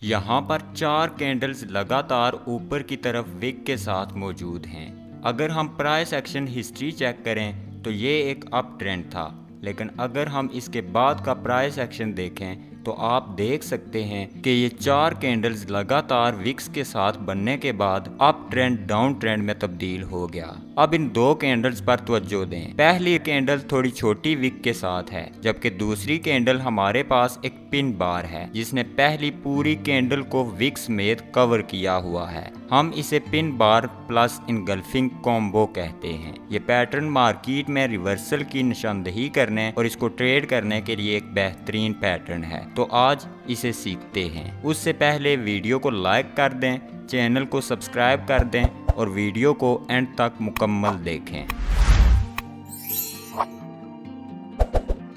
यहाँ पर 4 कैंडल्स लगातार ऊपर की तरफ विक के साथ मौजूद हैं। अगर हम प्राइस एक्शन हिस्ट्री चेक करें तो ये एक अप ट्रेंड था, लेकिन अगर हम इसके बाद का प्राइस एक्शन देखें तो आप देख सकते हैं कि ये 4 कैंडल्स लगातार विक्स के साथ बनने के बाद अप ट्रेंड डाउन ट्रेंड में तब्दील हो गया। अब इन 2 कैंडल्स पर तवज्जो दें। पहली कैंडल थोड़ी छोटी विक के साथ है, जबकि दूसरी कैंडल हमारे पास एक पिन बार है जिसने पहली पूरी कैंडल को विक समेत कवर किया हुआ है। हम इसे pin bar plus engulfing combo कहते हैं। ये पैटर्न मार्केट में रिवर्सल की निशानदेही करने और इसको ट्रेड करने के लिए एक बेहतरीन पैटर्न है, तो आज इसे सीखते हैं। उससे पहले वीडियो को लाइक कर दें, चैनल को सब्सक्राइब कर दें और वीडियो को एंड तक मुकम्मल देखें।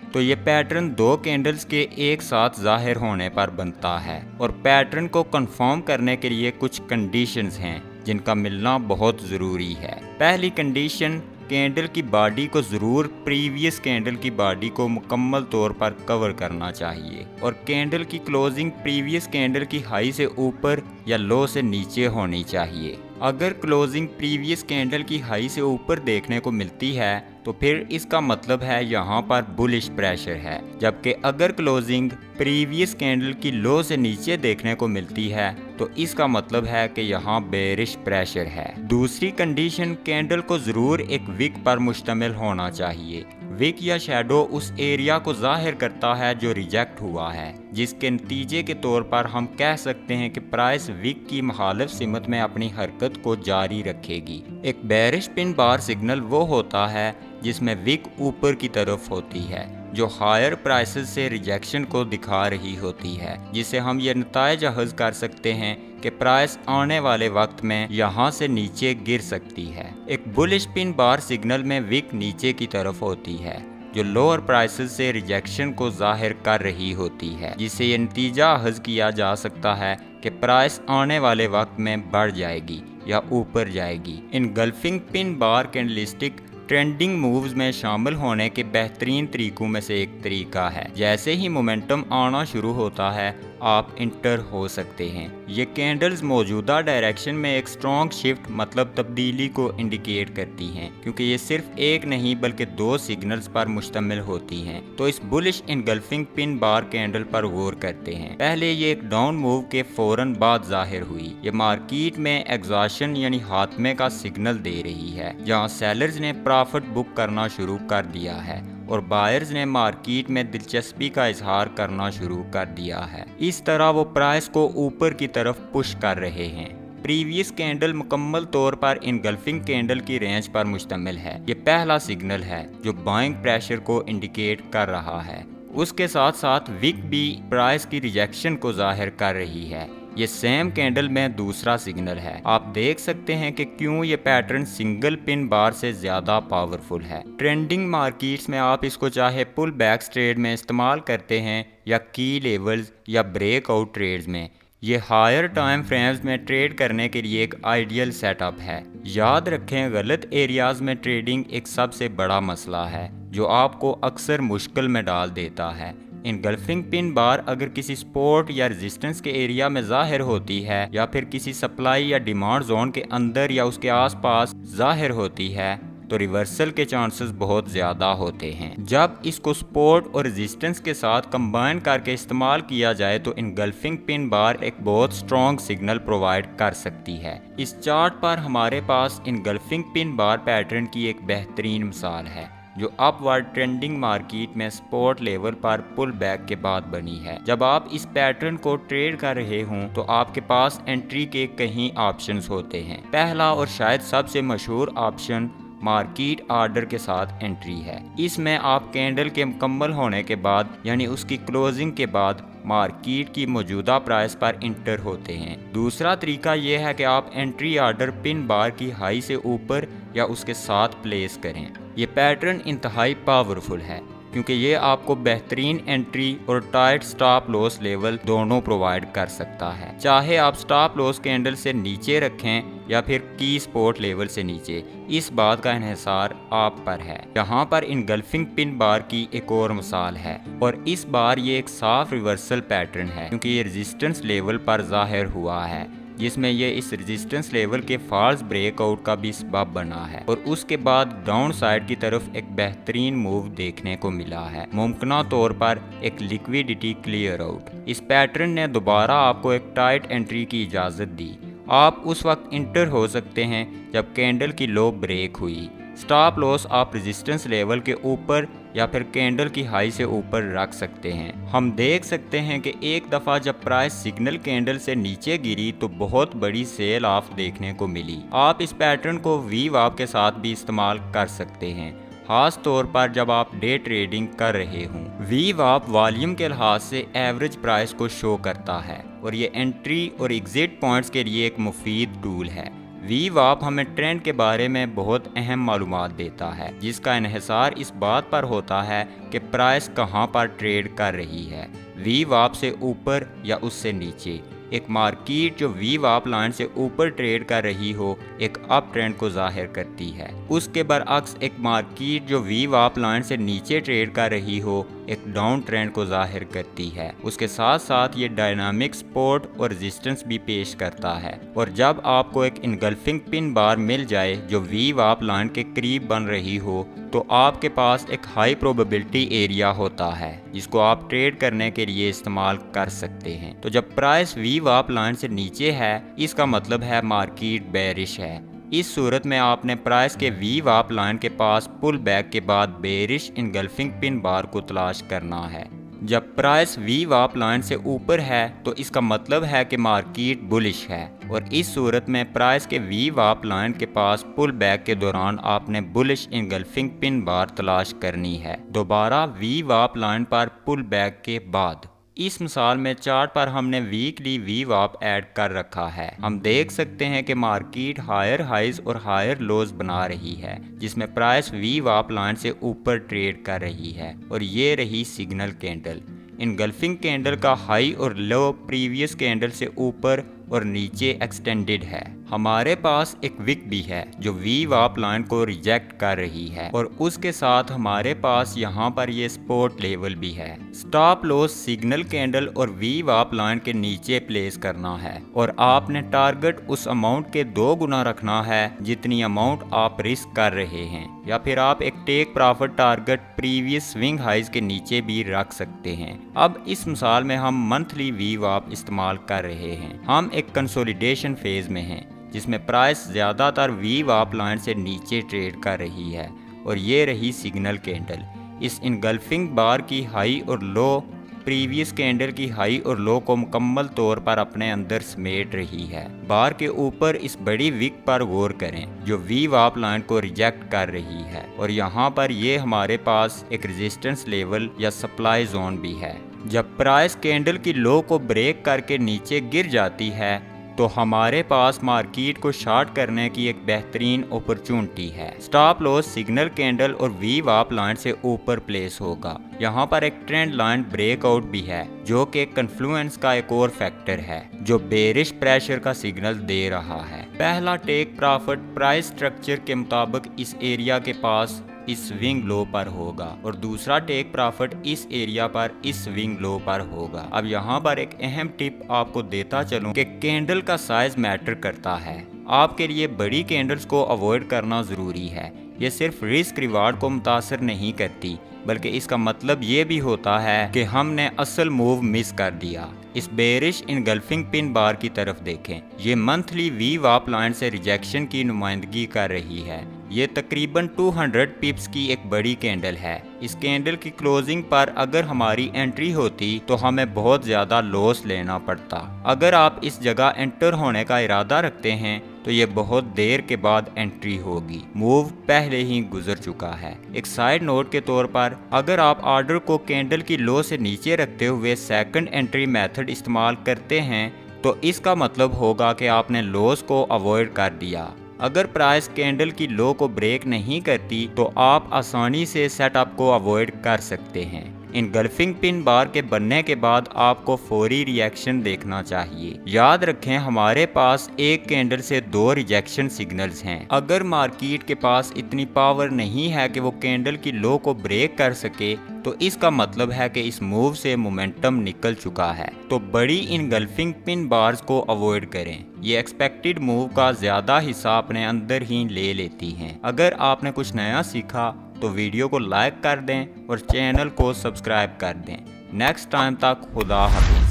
तो ये पैटर्न 2 कैंडल्स के एक साथ जाहिर होने पर बनता है और पैटर्न को कंफर्म करने के लिए कुछ कंडीशंस हैं जिनका मिलना बहुत ज़रूरी है। पहली कंडीशन, कैंडल की बॉडी को ज़रूर प्रीवियस कैंडल की बॉडी को मुकम्मल तौर पर कवर करना चाहिए और कैंडल की क्लोजिंग प्रीवियस कैंडल की हाई से ऊपर या लो से नीचे होनी चाहिए। अगर क्लोजिंग प्रीवियस कैंडल की हाई से ऊपर देखने को मिलती है तो फिर इसका मतलब है यहाँ पर बुलिश प्रेशर है, जबकि अगर क्लोजिंग प्रीवियस कैंडल की लो से नीचे देखने को मिलती है तो इसका मतलब है कि यहाँ बेरिश प्रेशर है। दूसरी कंडीशन, कैंडल को ज़रूर एक विक पर मुश्तमिल होना चाहिए। विक या शैडो उस एरिया को जाहिर करता है जो रिजेक्ट हुआ है, जिसके नतीजे के तौर पर हम कह सकते हैं कि प्राइस विक की मुखालिफ सिमत में अपनी हरकत को जारी रखेगी। एक बेरिश पिन बार सिग्नल वो होता है जिसमें विक ऊपर की तरफ होती है, जो हायर प्राइसेस से रिजेक्शन को दिखा रही होती है, जिसे हम ये नताइज अखज़ कर सकते हैं कि प्राइस आने वाले वक्त में यहाँ से नीचे गिर सकती है। एक बुलिश पिन बार सिग्नल में विक नीचे की तरफ होती है, जो लोअर प्राइसेस से रिजेक्शन को जाहिर कर रही होती है, जिसे ये नतीजा अखज़ किया जा सकता है कि प्राइस आने वाले वक्त में बढ़ जाएगी या ऊपर जाएगी। Engulfing pin bar candlestick trending moves में शामिल होने के बेहतरीन तरीकों में से एक तरीका है। जैसे ही मोमेंटम आना शुरू होता है आप इंटर हो सकते हैं। ये कैंडल्स मौजूदा डायरेक्शन में एक स्ट्रॉन्ग शिफ्ट मतलब तब्दीली को इंडिकेट करती हैं, क्योंकि ये सिर्फ एक नहीं बल्कि 2 सिग्नल्स पर मुश्तमिल होती हैं। तो इस bullish engulfing pin bar candle पर गौर करते हैं। पहले ये एक डाउन मूव के फौरन बाद जाहिर हुई। ये मार्केट में एग्जॉशन यानी हातमे का सिग्नल दे रही है, जहाँ सेलर्स ने प्रॉफिट बुक करना शुरू कर दिया है और बायर्स ने मार्केट में दिलचस्पी का इजहार करना शुरू कर दिया है। इस तरह वो प्राइस को ऊपर की तरफ पुश कर रहे हैं। प्रीवियस कैंडल मुकम्मल तौर पर इनगल्फिंग कैंडल की रेंज पर मुश्तमिल है। ये पहला सिग्नल है जो बाइंग प्रेशर को इंडिकेट कर रहा है। उसके साथ साथ विक भी प्राइस की रिजेक्शन को जाहिर कर रही है। ये सेम कैंडल में दूसरा सिग्नल है। आप देख सकते हैं कि क्यों ये पैटर्न सिंगल पिन बार से ज्यादा पावरफुल है। ट्रेंडिंग मार्केट्स में आप इसको चाहे पुल बैक ट्रेड में इस्तेमाल करते हैं या की लेवल्स या ब्रेकआउट ट्रेड्स में, ये हायर टाइम फ्रेम्स में ट्रेड करने के लिए एक आइडियल सेटअप है। याद रखें, गलत एरियाज में ट्रेडिंग एक सबसे बड़ा मसला है जो आपको अक्सर मुश्किल में डाल देता है। इनगल्फिंग पिन बार अगर किसी सपोर्ट या रेजिस्टेंस के एरिया में जाहिर होती है या फिर किसी सप्लाई या डिमांड जोन के अंदर या उसके आसपास जाहिर होती है तो रिवर्सल के चांसेस बहुत ज़्यादा होते हैं। जब इसको सपोर्ट और रेजिस्टेंस के साथ कंबाइन करके इस्तेमाल किया जाए तो इनगल्फिंग पिन बार एक बहुत स्ट्रॉन्ग सिग्नल प्रोवाइड कर सकती है। इस चार्ट पर हमारे पास इनगल्फिंग पिन बार पैटर्न की एक बेहतरीन मिसाल है जो अपवर्ड ट्रेंडिंग मार्केट में सपोर्ट लेवल पर पुल बैक के बाद बनी है। जब आप इस पैटर्न को ट्रेड कर रहे हों तो आपके पास एंट्री के कई ऑप्शंस होते हैं। पहला और शायद सबसे मशहूर ऑप्शन मार्केट ऑर्डर के साथ एंट्री है। इसमें आप कैंडल के मुकम्मल होने के बाद यानी उसकी क्लोजिंग के बाद मार्केट की मौजूदा प्राइस पर इंटर होते हैं। दूसरा तरीका यह है कि आप एंट्री ऑर्डर पिन बार की हाई से ऊपर या उसके साथ प्लेस करें। ये पैटर्न इंतहाई पावरफुल है। क्योंकि ये आपको बेहतरीन एंट्री और टाइट स्टॉप लॉस लेवल दोनों प्रोवाइड कर सकता है। चाहे आप स्टॉप लॉस कैंडल से नीचे रखें या फिर की सपोर्ट लेवल से नीचे, इस बात का इन्हिसार आप पर है। यहाँ पर इनगल्फिंग पिन बार की एक और मिसाल है, और इस बार ये एक साफ रिवर्सल पैटर्न है क्योंकि ये रेजिस्टेंस लेवल पर जाहिर हुआ है, जिसमें ये इस रेजिस्टेंस लेवल के फॉल्स ब्रेकआउट का भी सबब बना है और उसके बाद डाउन साइड की तरफ एक बेहतरीन मूव देखने को मिला है, मुमकिन तौर पर एक लिक्विडिटी क्लियर आउट। इस पैटर्न ने दोबारा आपको एक टाइट एंट्री की इजाज़त दी। आप उस वक्त इंटर हो सकते हैं जब कैंडल की लो ब्रेक हुई। स्टॉप लॉस आप रेजिस्टेंस लेवल के ऊपर या फिर कैंडल की हाई से ऊपर रख सकते हैं। हम देख सकते हैं कि एक दफ़ा जब प्राइस सिग्नल कैंडल से नीचे गिरी तो बहुत बड़ी सेल ऑफ देखने को मिली। आप इस पैटर्न को वीवॉप के साथ भी इस्तेमाल कर सकते हैं, खास तौर पर जब आप डे ट्रेडिंग कर रहे हों। वीवॉप वॉल्यूम के लिहाज से एवरेज प्राइस को शो करता है और ये एंट्री और एग्जिट पॉइंट्स के लिए एक मुफीद टूल है। वीवॉप हमें ट्रेंड के बारे में बहुत अहम मालूमात देता है, जिसका इन्हिसार इस बात पर होता है कि प्राइस कहां पर ट्रेड कर रही है, वीवॉप से ऊपर या उससे नीचे। एक मार्केट जो वीवॉप लाइन से ऊपर ट्रेड कर रही हो एक अप ट्रेंड को जाहिर करती है। उसके बरअक्स एक मार्केट जो वीवॉप लाइन से नीचे ट्रेड कर रही हो एक डाउन ट्रेंड को जाहिर करती है। उसके साथ साथ ये डायनामिक सपोर्ट और रेजिस्टेंस भी पेश करता है। और जब आपको एक इनगल्फिंग पिन बार मिल जाए जो वीवॉप लाइन के करीब बन रही हो तो आपके पास एक हाई प्रोबेबिलिटी एरिया होता है जिसको आप ट्रेड करने के लिए इस्तेमाल कर सकते हैं। तो जब प्राइस वीवॉप लाइन से नीचे है इसका मतलब है मार्केट बेरिश है। इस सूरत में आपने प्राइस के वीवॉप लाइन के पास पुल बैक के बाद बेरिश इनगल्फिंग पिन बार को तलाश करना है। जब प्राइस वीवॉप लाइन से ऊपर है तो इसका मतलब है कि मार्केट बुलिश है, और इस सूरत में प्राइस के वीवॉप लाइन के पास पुल बैक के दौरान आपने बुलिश इनगल्फिंग पिन बार तलाश करनी है, दोबारा वीवॉप लाइन पर पुल बैक के बाद। इस मिसाल में चार्ट पर हमने वीकली वीवॉप ऐड कर रखा है। हम देख सकते हैं कि मार्केट हायर हाइज और हायर लोज बना रही है जिसमें प्राइस वीवॉप लाइन से ऊपर ट्रेड कर रही है, और ये रही सिग्नल कैंडल। इनगल्फिंग कैंडल का हाई और लो प्रीवियस कैंडल से ऊपर और नीचे एक्सटेंडेड है। हमारे पास एक विक भी है जो वीवॉप लाइन को रिजेक्ट कर रही है, और उसके साथ हमारे पास यहाँ पर ये सपोर्ट लेवल भी है। स्टॉप लॉस सिग्नल कैंडल और वीवॉप लाइन के नीचे प्लेस करना है, और आपने टारगेट उस अमाउंट के 2 गुना रखना है जितनी अमाउंट आप रिस्क कर रहे हैं, या फिर आप एक take profit target previous swing highs के नीचे भी रख सकते हैं। अब इस मिसाल में हम मंथली वीवॉप इस्तेमाल कर रहे हैं। हम एक कंसोलिडेशन फेज में हैं जिसमें प्राइस ज़्यादातर वीवॉप लाइन से नीचे ट्रेड कर रही है, और ये रही सिग्नल कैंडल। इस इनगल्फिंग बार की हाई और लो प्रीवियस कैंडल की हाई और लो को मुकम्मल तौर पर अपने अंदर समेट रही है। बार के ऊपर इस बड़ी विक पर गौर करें जो वीवॉप लाइन को रिजेक्ट कर रही है, और यहाँ पर ये हमारे पास एक रेजिस्टेंस लेवल या सप्लाई जोन भी है। जब प्राइस कैंडल की लो को ब्रेक करके नीचे गिर जाती है तो हमारे पास मार्केट को शॉर्ट करने की एक बेहतरीन अपॉर्चुनिटी है। स्टॉप लॉस सिग्नल कैंडल और वीवॉप लाइन से ऊपर प्लेस होगा। यहाँ पर एक ट्रेंड लाइन ब्रेकआउट भी है जो कि कन्फ्लुएंस का एक और फैक्टर है जो बेरिश प्रेशर का सिग्नल दे रहा है। पहला टेक प्रॉफिट प्राइस स्ट्रक्चर के मुताबिक इस एरिया के पास इस स्विंग लो पर होगा, और दूसरा टेक प्रॉफिट इस एरिया पर इस स्विंग लो पर होगा। अब यहाँ पर एक अहम टिप आपको देता चलूं कि कैंडल का साइज मैटर करता है। आपके लिए बड़ी कैंडल्स को अवॉइड करना ज़रूरी है। ये सिर्फ रिस्क रिवार्ड को मुतासर नहीं करती, बल्कि इसका मतलब ये भी होता है कि हमने असल मूव मिस कर दिया। इस बेरिश इनगल्फिंग पिन बार की तरफ देखें। ये मंथली वीवॉप लाइन से रिजेक्शन की नुमाइंदगी कर रही है। ये तकरीबन 200 पिप्स की एक बड़ी कैंडल है। इस कैंडल की क्लोजिंग पर अगर हमारी एंट्री होती तो हमें बहुत ज़्यादा लॉस लेना पड़ता। अगर आप इस जगह एंटर होने का इरादा रखते हैं तो ये बहुत देर के बाद एंट्री होगी। मूव पहले ही गुजर चुका है। एक साइड नोट के तौर पर अगर आप ऑर्डर को कैंडल की लो से नीचे रखते हुए सेकंड एंट्री मेथड इस्तेमाल करते हैं तो इसका मतलब होगा कि आपने लॉस को अवॉइड कर दिया। अगर प्राइस कैंडल की लो को ब्रेक नहीं करती तो आप आसानी से सेटअप को अवॉइड कर सकते हैं। इनगल्फिंग पिन बार के बनने के बाद आपको फौरी रिएक्शन देखना चाहिए। याद रखें, हमारे पास एक कैंडल से 2 रिजेक्शन सिग्नल्स हैं। अगर मार्केट के पास इतनी पावर नहीं है कि वो कैंडल की लो को ब्रेक कर सके तो इसका मतलब है कि इस मूव से मोमेंटम निकल चुका है। तो बड़ी इनगल्फिंग पिन बार्स को अवॉइड करें, ये एक्सपेक्टेड मूव का ज़्यादा हिस्सा अपने अंदर ही ले लेती हैं। अगर आपने कुछ नया सीखा तो वीडियो को लाइक कर दें और चैनल को सब्सक्राइब कर दें। नेक्स्ट टाइम तक खुदा हाफिज़।